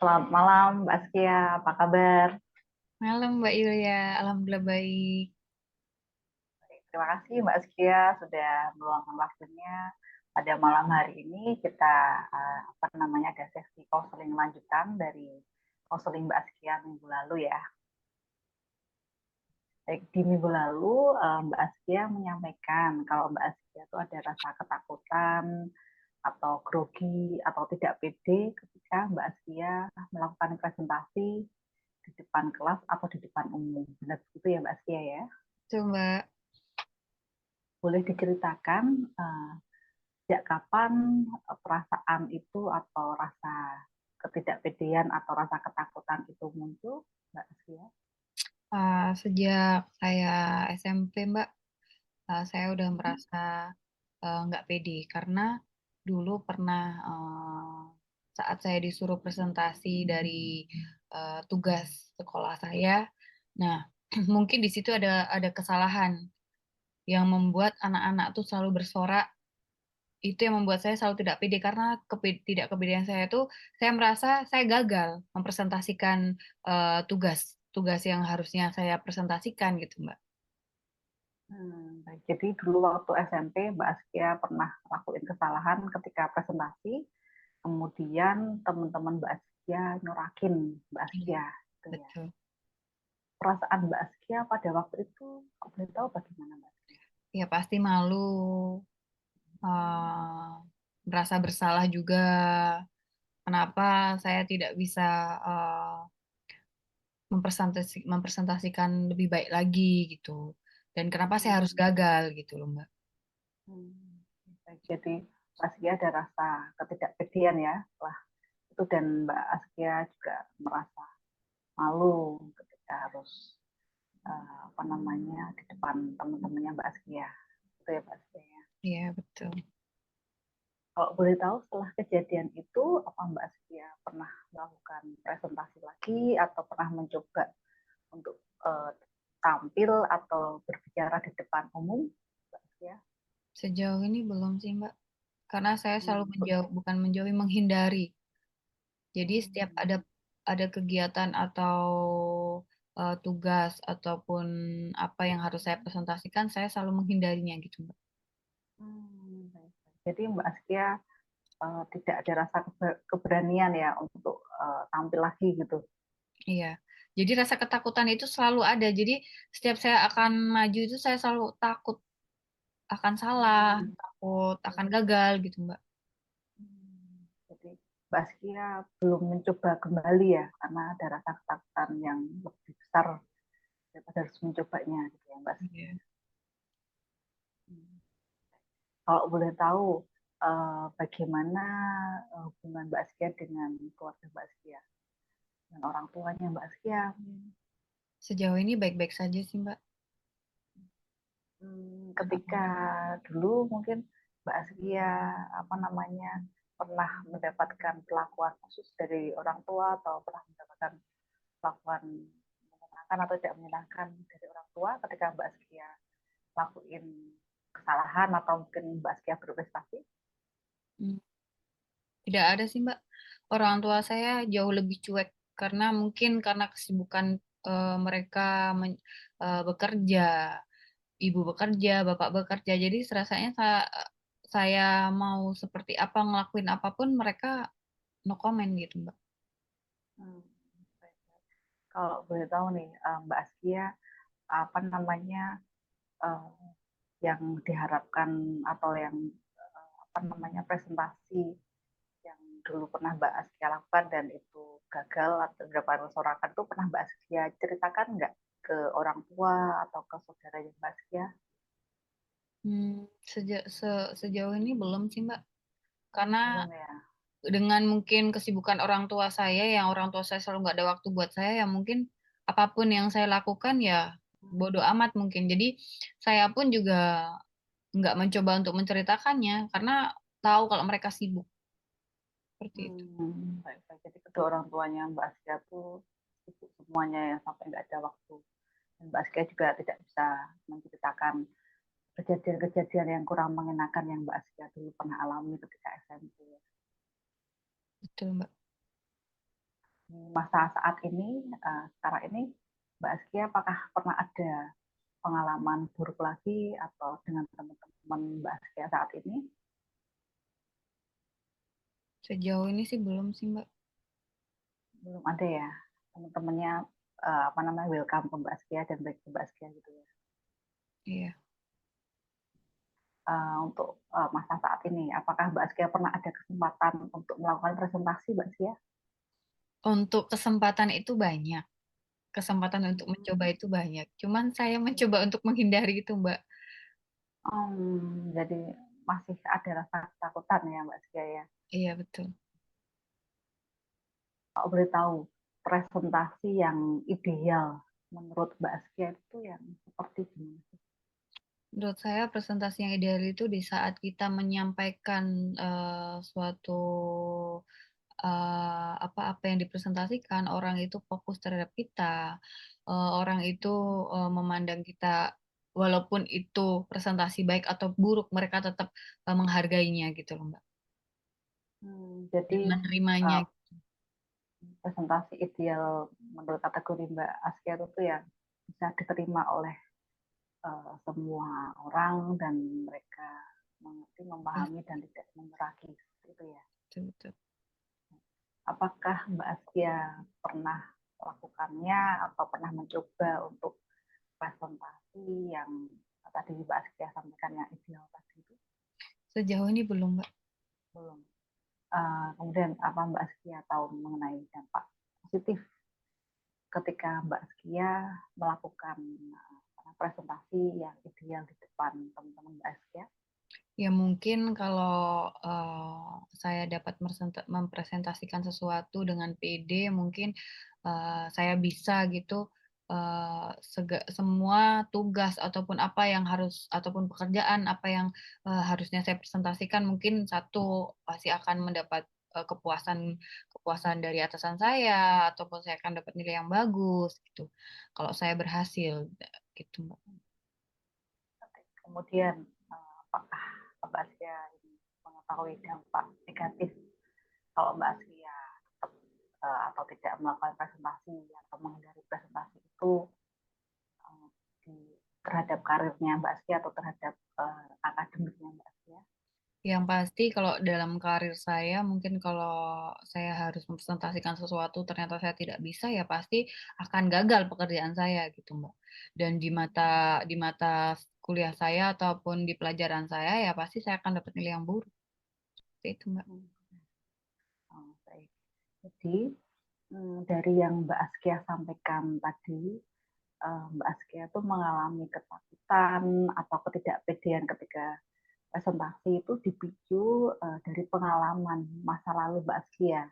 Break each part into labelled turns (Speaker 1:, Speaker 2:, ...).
Speaker 1: Selamat malam, Mbak Askia. Apa kabar?
Speaker 2: Malam Mbak Yulia, alhamdulillah baik.
Speaker 1: Terima kasih Mbak Askia sudah meluangkan waktunya. Pada malam hari ini kita ada sesi konseling lanjutan dari konseling Mbak Askia minggu lalu ya. Baik, di minggu lalu Mbak Askia menyampaikan kalau Mbak Askia itu ada rasa ketakutan atau grogi atau tidak pede ketika Mbak Askia melakukan presentasi di depan kelas atau di depan umum. Benar begitu ya Mbak Askia ya?
Speaker 2: Tuh Mbak,
Speaker 1: Boleh diceritakan sejak kapan perasaan itu atau rasa ketidakpedean atau rasa ketakutan itu muncul, Mbak Asia?
Speaker 2: sejak saya SMP Mbak, saya udah merasa nggak pede karena dulu pernah saat saya disuruh presentasi dari tugas sekolah saya. Nah, mungkin di situ ada kesalahan yang membuat anak-anak tuh selalu bersorak. Itu yang membuat saya selalu tidak pede karena tidak kepedean saya itu saya merasa saya gagal mempresentasikan tugas tugas yang harusnya saya presentasikan gitu Mbak.
Speaker 1: Baik. Jadi dulu waktu SMP Mbak Askia pernah lakuin kesalahan ketika presentasi, kemudian teman-teman Mbak Askia nyorakin Mbak
Speaker 2: Iya,
Speaker 1: Askia, gitu ya.
Speaker 2: betul.
Speaker 1: Perasaan Mbak Askia pada waktu itu, kok boleh tahu bagaimana Mbak Askia?
Speaker 2: Ya pasti malu, merasa bersalah juga. Kenapa saya tidak bisa eh, mempresentasikan lebih baik lagi gitu. Dan kenapa saya harus
Speaker 1: Hmm.
Speaker 2: gagal gitu loh Mbak.
Speaker 1: Hmm. Baik. Jadi Mbak Askia ada rasa ketidakpedean ya, lah itu dan Mbak Askia juga merasa malu ketika harus di depan teman-temannya Mbak Askia. Itu ya Mbak Askia ya.
Speaker 2: Iya betul.
Speaker 1: Kalau boleh tahu setelah kejadian itu apa Mbak Askia pernah melakukan presentasi lagi atau pernah mencoba untuk tampil atau berbicara di depan umum Mbak Askia?
Speaker 2: Sejauh ini belum sih Mbak. Karena saya selalu
Speaker 1: Hmm.
Speaker 2: menjauh, bukan menjauhi, menghindari. Jadi setiap
Speaker 1: Hmm.
Speaker 2: ada kegiatan atau tugas ataupun apa yang harus saya presentasikan, saya selalu menghindarinya gitu, Mbak.
Speaker 1: Baik. Jadi Mbak Askia tidak ada rasa keberanian ya untuk tampil lagi gitu.
Speaker 2: Iya. Jadi rasa ketakutan itu selalu ada. Jadi setiap saya akan maju itu saya selalu takut akan salah,
Speaker 1: Hmm.
Speaker 2: takut akan gagal gitu, Mbak.
Speaker 1: Jadi Mbak Askia belum mencoba kembali ya, karena ada rasa ketakutan yang lebih besar daripada harus mencobanya gitu ya Mbak Askia.
Speaker 2: Iya.
Speaker 1: Kalau boleh tahu bagaimana hubungan Mbak Askia dengan keluarga Mbak Askia, dengan orang tuanya Mbak Askia.
Speaker 2: Sejauh ini baik-baik saja sih, Mbak.
Speaker 1: Ketika dulu mungkin Mbak Askia pernah mendapatkan perlakuan khusus dari orang tua atau pernah mendapatkan perlakuan menyenangkan atau tidak menyenangkan dari orang tua ketika Mbak Askia lakuin kesalahan atau mungkin Mbak Askia berprestasi?
Speaker 2: Hmm, Tidak ada sih, Mbak. Orang tua saya jauh lebih cuek karena mungkin karena kesibukan mereka bekerja, ibu bekerja, bapak bekerja. Jadi serasanya saya mau seperti apa ngelakuin apapun mereka no comment gitu, Mbak.
Speaker 1: Hmm. Kalau boleh tahu nih Mbak Askia apa namanya eh, yang diharapkan atau yang presentasi yang dulu pernah Mbak Askia lakukan dan itu gagal atau berapa sorakan itu pernah Mbak Askia ceritakan nggak ke orang tua atau ke saudaranya Mbak Askia?
Speaker 2: Hmm, sejauh ini belum sih, Mbak. Karena
Speaker 1: Belum ya.
Speaker 2: dengan mungkin kesibukan orang tua saya, yang orang tua saya selalu nggak ada waktu buat saya, ya mungkin apapun yang saya lakukan ya bodoh amat mungkin. Jadi saya pun juga nggak mencoba untuk menceritakannya karena tahu kalau mereka sibuk seperti itu.
Speaker 1: Baik, baik. Jadi kedua orang tuanya Mbak Askia tuh sibuk semuanya ya sampai nggak ada waktu. Dan Mbak Askia juga tidak bisa menceritakan kejadian-kejadian yang kurang mengenakan yang Mbak Askia dulu pernah alami ketika SMP.
Speaker 2: Betul, Mbak.
Speaker 1: di masa saat ini, sekarang ini, Mbak Askia apakah pernah ada pengalaman buruk lagi atau dengan teman-teman Mbak Askia saat ini?
Speaker 2: Sejauh ini sih belum sih, Mbak.
Speaker 1: Belum ada ya teman-temannya, apa namanya, welcome ke Mbak Askia dan baik ke Mbak Askia gitu ya.
Speaker 2: Iya.
Speaker 1: Untuk masa saat ini, apakah Mbak Askia pernah ada kesempatan untuk melakukan presentasi, Mbak Askia?
Speaker 2: Untuk kesempatan itu banyak. Kesempatan untuk mencoba
Speaker 1: Hmm.
Speaker 2: itu banyak. Cuman saya mencoba untuk menghindari itu, Mbak.
Speaker 1: Jadi masih ada rasa ketakutan ya Mbak Askia ya.
Speaker 2: Iya, betul.
Speaker 1: Kalau boleh tahu presentasi yang ideal menurut Mbak Askia itu yang seperti gimana sih?
Speaker 2: Menurut saya presentasi yang ideal itu di saat kita menyampaikan suatu apa-apa yang dipresentasikan, orang itu fokus terhadap kita, orang itu memandang kita, walaupun itu presentasi baik atau buruk, mereka tetap menghargainya gitu loh, Mbak.
Speaker 1: Jadi
Speaker 2: Dan menerimanya.
Speaker 1: uh, presentasi ideal menurut kategori Mbak Askia itu yang bisa diterima oleh semua orang dan mereka mengerti,
Speaker 2: Ya,
Speaker 1: memahami dan tidak menyerah itu ya.
Speaker 2: betul, betul.
Speaker 1: Apakah Mbak Askia pernah melakukannya atau pernah mencoba untuk presentasi yang tadi Mbak Askia sampaikan yang ideal tadi itu?
Speaker 2: Sejauh ini belum, Mbak.
Speaker 1: Belum. Kemudian apa Mbak Askia tahu mengenai dampak positif ketika Mbak Askia melakukan presentasi yang ideal di depan teman-teman Mbak Askia?
Speaker 2: Ya mungkin kalau saya dapat mempresentasikan sesuatu dengan PD, mungkin saya bisa gitu semua tugas ataupun apa yang harus ataupun pekerjaan apa yang harusnya saya presentasikan mungkin satu pasti akan mendapat kepuasan kepuasan dari atasan saya ataupun saya akan dapat nilai yang bagus gitu. Kalau saya berhasil gitu, Mbak.
Speaker 1: Kemudian apakah Mbak Askia mengetahui dampak negatif kalau Mbak Askia atau tidak melakukan presentasi atau menghindari presentasi itu eh, di, terhadap karirnya Mbak Askia atau terhadap akademiknya Mbak Askia?
Speaker 2: Yang pasti kalau dalam karir saya, mungkin kalau saya harus mempresentasikan sesuatu ternyata saya tidak bisa, ya pasti akan gagal pekerjaan saya gitu, Mbak. Dan di mata kuliah saya ataupun di pelajaran saya, ya pasti saya akan dapat nilai yang buruk. Seperti itu, Mbak.
Speaker 1: Baik. Jadi dari yang Mbak Askia sampaikan tadi, Mbak Askia itu mengalami ketakutan atau ketidakpedean ketika presentasi itu dipicu dari pengalaman masa lalu Mbak Askia,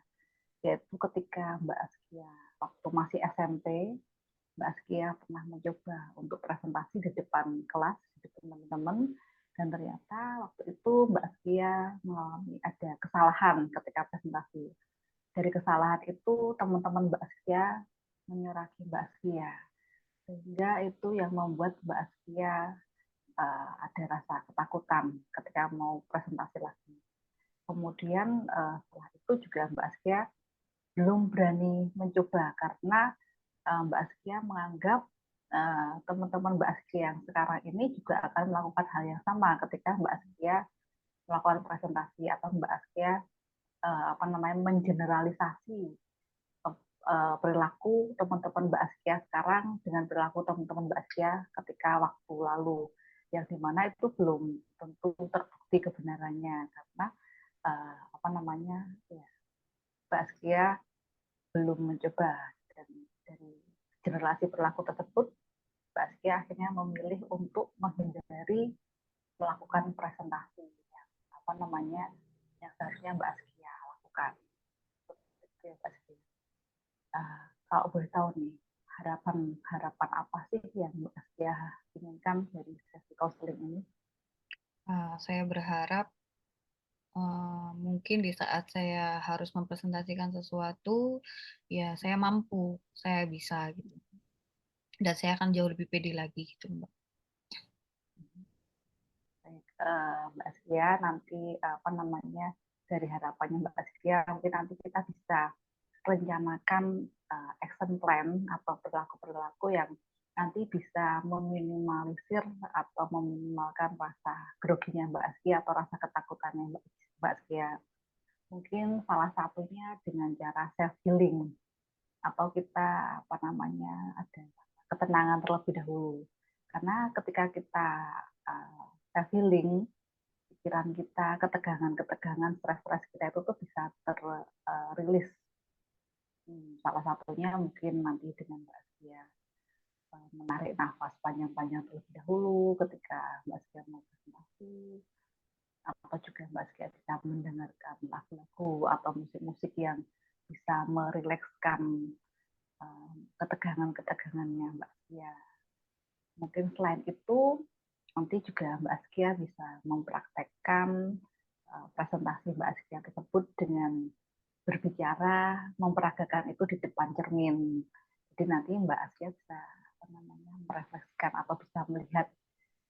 Speaker 1: yaitu ketika Mbak Askia waktu masih SMP, Mbak Askia pernah mencoba untuk presentasi di depan kelas, di depan teman-teman, dan ternyata waktu itu Mbak Askia mengalami ada kesalahan ketika presentasi. Dari kesalahan itu teman-teman Mbak Askia menyeraki Mbak Askia, sehingga itu yang membuat Mbak Askia ada rasa ketakutan ketika mau presentasi lagi. Kemudian setelah itu juga Mbak Askia belum berani mencoba karena Mbak Askia menganggap teman-teman Mbak Askia yang sekarang ini juga akan melakukan hal yang sama ketika Mbak Askia melakukan presentasi atau Mbak Askia apa namanya mengeneralisasi perilaku teman-teman Mbak Askia sekarang dengan perilaku teman-teman Mbak Askia ketika waktu lalu, yang dimana itu belum tentu terbukti kebenarannya karena apa namanya ya, Mbak Askia belum mencoba, dan dari generasi perilaku tersebut Mbak Askia akhirnya memilih untuk menghindari melakukan presentasi yang apa namanya yang seharusnya Mbak Askia lakukan. Itu ya Mbak Askia. Kalau boleh tahu nih, harapan apa sih yang Mbak Askia inginkan dari sesi counseling ini?
Speaker 2: Saya berharap mungkin di saat saya harus mempresentasikan sesuatu, ya saya mampu, saya bisa gitu. Dan saya akan jauh lebih pede lagi gitu, Mbak.
Speaker 1: Baik, Mbak Askia, nanti apa namanya dari harapannya Mbak Askia, mungkin nanti kita bisa rencanakan action plan atau perilaku-perilaku yang nanti bisa meminimalisir atau meminimalkan rasa groginya Mbak Askia atau rasa ketakutannya Mbak Askia. Mungkin salah satunya dengan cara self healing atau kita apa namanya ada ketenangan terlebih dahulu. Karena ketika kita self healing, pikiran kita, ketegangan-ketegangan, stres-stres kita itu tuh bisa terrilis. Salah satunya mungkin nanti dengan Mbak Askia menarik nafas panjang-panjang terlebih dahulu ketika Mbak Askia mau presentasi, atau juga Mbak Askia bisa mendengarkan lagu-lagu atau musik-musik yang bisa merilekskan ketegangan-ketegangannya Mbak Askia. Mungkin selain itu nanti juga Mbak Askia bisa mempraktekkan presentasi Mbak Askia tersebut dengan berbicara, memperagakan itu di depan cermin. Jadi nanti Mbak Askia bisa merefleksikan atau bisa melihat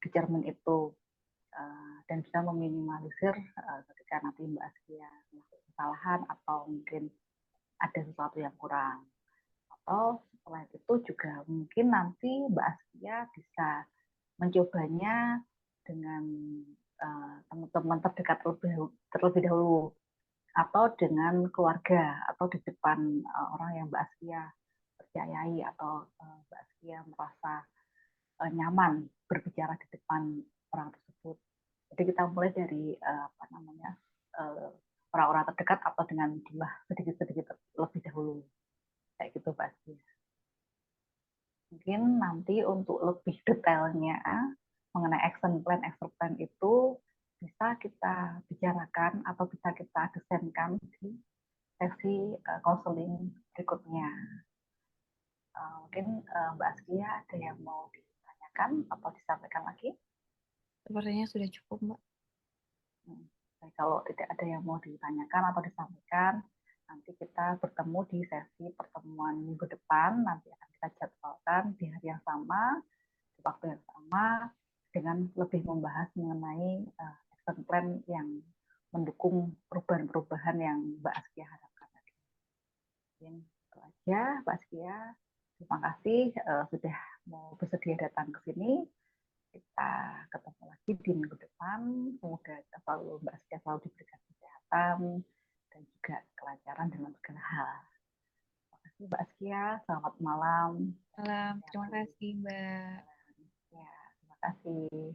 Speaker 1: di cermin itu dan bisa meminimalisir ketika nanti Mbak Askia melakukan kesalahan atau mungkin ada sesuatu yang kurang. Atau selain itu juga mungkin nanti Mbak Askia bisa mencobanya dengan teman-teman terdekat terlebih dahulu atau dengan keluarga atau di depan orang yang Mbak Askia percayai atau Mbak Askia merasa nyaman berbicara di depan orang tersebut. Jadi kita mulai dari orang-orang terdekat atau dengan jumlah sedikit-sedikit lebih dahulu kayak gitu Mbak Askia. Mungkin nanti untuk lebih detailnya mengenai action plan itu bisa kita bicarakan atau bisa kita desainkan di sesi konseling berikutnya. Mungkin Mbak Askia ada yang mau ditanyakan atau disampaikan lagi?
Speaker 2: Sepertinya sudah cukup, Mbak.
Speaker 1: Kalau tidak ada yang mau ditanyakan atau disampaikan, nanti kita bertemu di sesi pertemuan minggu depan. Nanti akan kita jadwalkan di hari yang sama, di waktu yang sama, dengan lebih membahas mengenai action plan yang mendukung perubahan-perubahan yang Mbak Askia harapkan tadi. Mungkin itu aja, Mbak Askia. Terima kasih sudah mau bersedia datang ke sini. Kita ketemu lagi di minggu depan. Semoga Mbak Askia selalu diberikan kesehatan dan juga kelancaran dalam segala hal. Terima kasih Mbak Askia. Selamat malam.
Speaker 2: Malam. Terima kasih, Mbak.
Speaker 1: Ya, terima kasih.